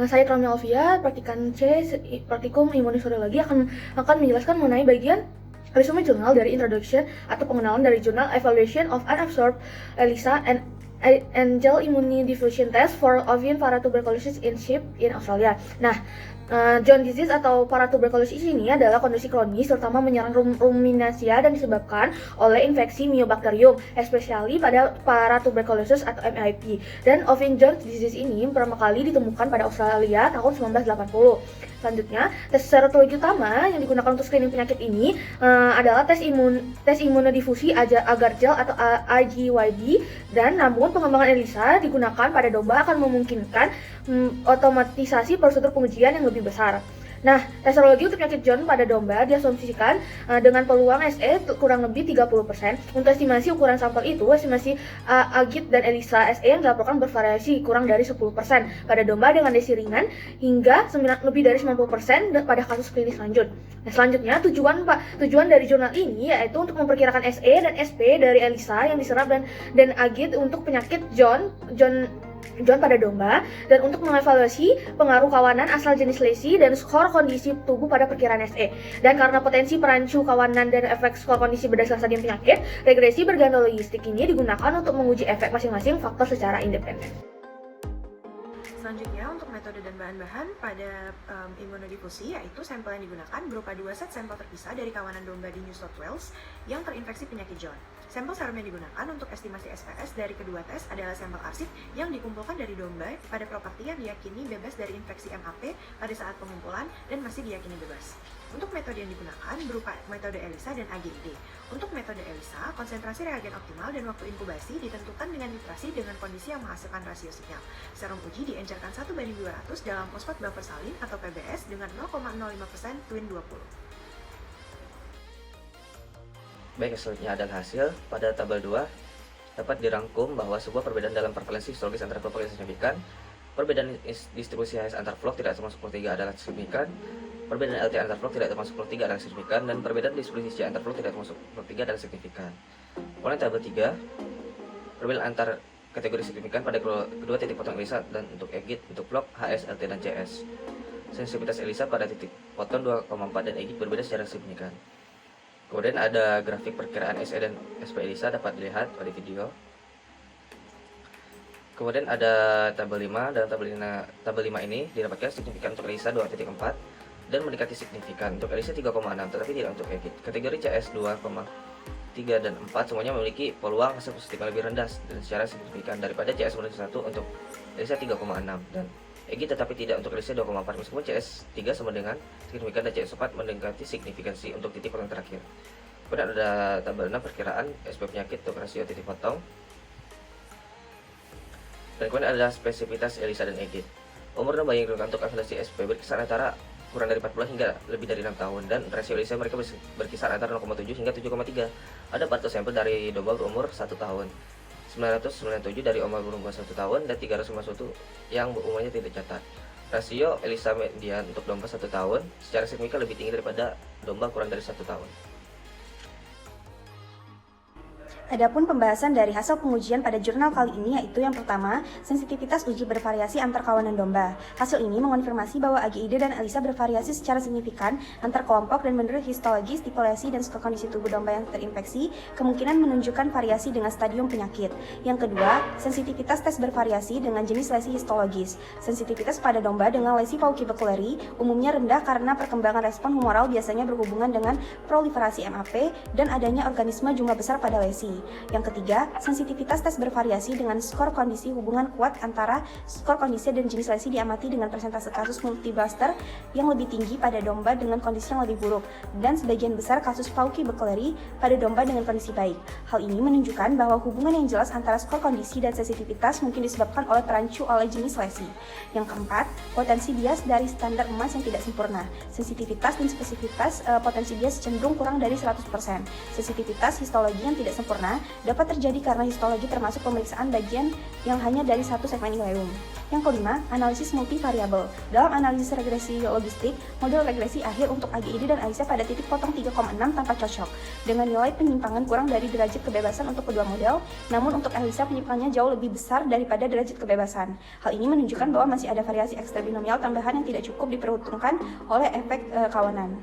Saya Trami Alfia, praktikan C, praktikum imunisosiologi akan menjelaskan mengenai bagian resume jurnal dari introduction atau pengenalan dari jurnal Evaluation of Unabsorbed ELISA and Angel Immunodiffusion Test for Avian Paratuberculosis in Sheep in Australia. Joint disease atau paratuberculosis ini adalah kondisi kronis terutama menyerang ruminasia dan disebabkan oleh infeksi Mycobacterium, especially pada paratuberculosis atau MIP. Dan Avian joint disease ini pertama kali ditemukan pada Australia tahun 1980. Selanjutnya, tes serologi utama yang digunakan untuk screening penyakit ini adalah tes imunodifusi agar gel atau IgYD, dan namun pengembangan ELISA digunakan pada domba akan memungkinkan otomatisasi prosedur pengujian yang lebih besar. Tes serologi untuk penyakit John pada domba diasumsikan dengan peluang SE kurang lebih 30%. Untuk estimasi ukuran sampel itu, estimasi AGID dan ELISA SE yang dilaporkan bervariasi kurang dari 10% pada domba dengan desi ringan hingga lebih dari 90% pada kasus klinis lanjut. Selanjutnya, tujuan dari jurnal ini yaitu untuk memperkirakan SE dan SP dari ELISA yang diserap dan AGID untuk penyakit John pada domba, dan untuk mengevaluasi pengaruh kawanan asal jenis lesi dan skor kondisi tubuh pada perkiraan SE. Dan karena potensi perancu kawanan dan efek skor kondisi berdasarkan stadium penyakit, regresi berganda logistik ini digunakan untuk menguji efek masing-masing faktor secara independen. Selanjutnya, untuk metode dan bahan-bahan pada imunodifusi, yaitu sampel yang digunakan berupa 2 set sampel terpisah dari kawanan domba di New South Wales yang terinfeksi penyakit John. Sampel serum yang digunakan untuk estimasi SPS dari kedua tes adalah sampel arsip yang dikumpulkan dari domba pada properti yang diyakini bebas dari infeksi MAP pada saat pengumpulan dan masih diyakini bebas. Untuk metode yang digunakan berupa metode ELISA dan AGID. Untuk metode ELISA, konsentrasi reagen optimal dan waktu inkubasi ditentukan dengan titrasi dengan kondisi yang menghasilkan rasio sinyal. Serum uji diencerkan 1:200 dalam fosfat buffer salin atau PBS dengan 0,05% Twin 20. Baik, selanjutnya adalah hasil. Pada tabel 2 dapat dirangkum bahwa sebuah perbedaan dalam prevalensi histologis antar kelompok yang signifikan. Perbedaan distribusi HS antar vlog tidak termasuk vlog 3 adalah signifikan. Perbedaan LT antar vlog tidak termasuk vlog 3 adalah signifikan, dan perbedaan distribusi C antar vlog tidak termasuk vlog 3 adalah signifikan. Kemudian tabel 3, perbedaan antar kategori signifikan pada kedua titik potong ELISA dan untuk EGID untuk vlog HS, LT, dan CS. Sensitivitas ELISA pada titik potong 2,4 dan EGID berbeda secara signifikan. Kemudian ada grafik perkiraan SE dan SP ELISA dapat dilihat pada video. Kemudian ada tabel 5, dalam tabel 5 ini didapatkan signifikan untuk ELISA 2.4 dan mendekati signifikan untuk ELISA 3,6 tetapi tidak untuk EGID. Kategori CS 2,3 dan 4 semuanya memiliki peluang hasil positif yang lebih rendah dan secara signifikan daripada CS 1 untuk ELISA 3,6 dan EGID, tetapi tidak untuk ELISA 2,4 meskipun CS 3 sama dengan signifikan dan CS 4 mendekati signifikansi untuk titik potong terakhir. Kemudian ada tabel 6 perkiraan SP penyakit untuk rasio titik potong. Dan kemudian ada spesifitas ELISA dan EGID. Umur domba yang digunakan untuk evaluasi SP berkisar antara kurang dari 4 bulan hingga lebih dari 6 tahun, dan rasio ELISA mereka berkisar antara 0,7 hingga 7,3. Ada 400 sampel dari domba berumur 1 tahun, 997 dari domba berumur 1 tahun, dan 351 yang umurnya tidak catat. Rasio ELISA median untuk domba 1 tahun secara signifikan lebih tinggi daripada domba kurang dari 1 tahun. Adapun pembahasan dari hasil pengujian pada jurnal kali ini yaitu yang pertama, sensitivitas uji bervariasi antar kawanan domba. Hasil ini mengonfirmasi bahwa AGID dan ELISA bervariasi secara signifikan antar kelompok, dan menurut histologi, stipulasi, dan skor kondisi tubuh domba yang terinfeksi kemungkinan menunjukkan variasi dengan stadium penyakit. Yang kedua, sensitivitas tes bervariasi dengan jenis lesi histologis. Sensitivitas pada domba dengan lesi Pauci-Buckley umumnya rendah karena perkembangan respon humoral biasanya berhubungan dengan proliferasi MAP dan adanya organisme jumlah besar pada lesi. Yang ketiga, sensitivitas tes bervariasi dengan skor kondisi hubungan kuat antara skor kondisi dan jenis lesi diamati dengan persentase kasus multiblaster yang lebih tinggi pada domba dengan kondisi yang lebih buruk dan sebagian besar kasus Pauci-Buckley pada domba dengan kondisi baik. Hal ini menunjukkan bahwa hubungan yang jelas antara skor kondisi dan sensitivitas mungkin disebabkan oleh perancu oleh jenis lesi. Yang keempat, potensi bias dari standar emas yang tidak sempurna. Sensitivitas dan spesifitas potensi bias cenderung kurang dari 100%. Sensitivitas histologi yang tidak sempurna sempurna dapat terjadi karena histologi termasuk pemeriksaan bagian yang hanya dari satu segmen ileum. Yang kelima, analisis multivariabel. Dalam analisis regresi logistik, model regresi akhir untuk AGID dan ELISA pada titik potong 3,6 tanpa cocok, dengan nilai penyimpangan kurang dari derajat kebebasan untuk kedua model, namun untuk ELISA penyimpangannya jauh lebih besar daripada derajat kebebasan. Hal ini menunjukkan bahwa masih ada variasi ekstrabinomial tambahan yang tidak cukup diperuntukkan oleh efek kawanan.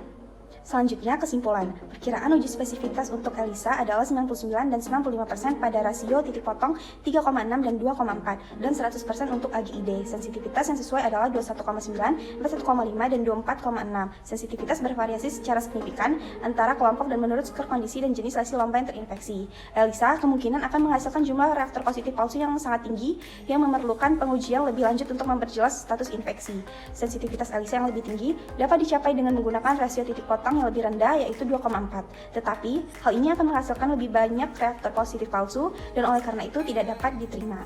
Selanjutnya, kesimpulan. Perkiraan uji spesifitas untuk ELISA adalah 99 dan 95% pada rasio titik potong 3,6 dan 2,4 dan 100% untuk AGID. Sensitivitas yang sesuai adalah 21,9, 41,5 dan 24,6. Sensitivitas bervariasi secara signifikan antara kelompok dan menurut skor kondisi dan jenis lesi lomba yang terinfeksi. ELISA kemungkinan akan menghasilkan jumlah reaktor positif palsu yang sangat tinggi yang memerlukan pengujian lebih lanjut untuk memperjelas status infeksi. Sensitivitas ELISA yang lebih tinggi dapat dicapai dengan menggunakan rasio titik potong yang lebih rendah yaitu 2,4. Tetapi, hal ini akan menghasilkan lebih banyak reaktor positif palsu dan oleh karena itu tidak dapat diterima.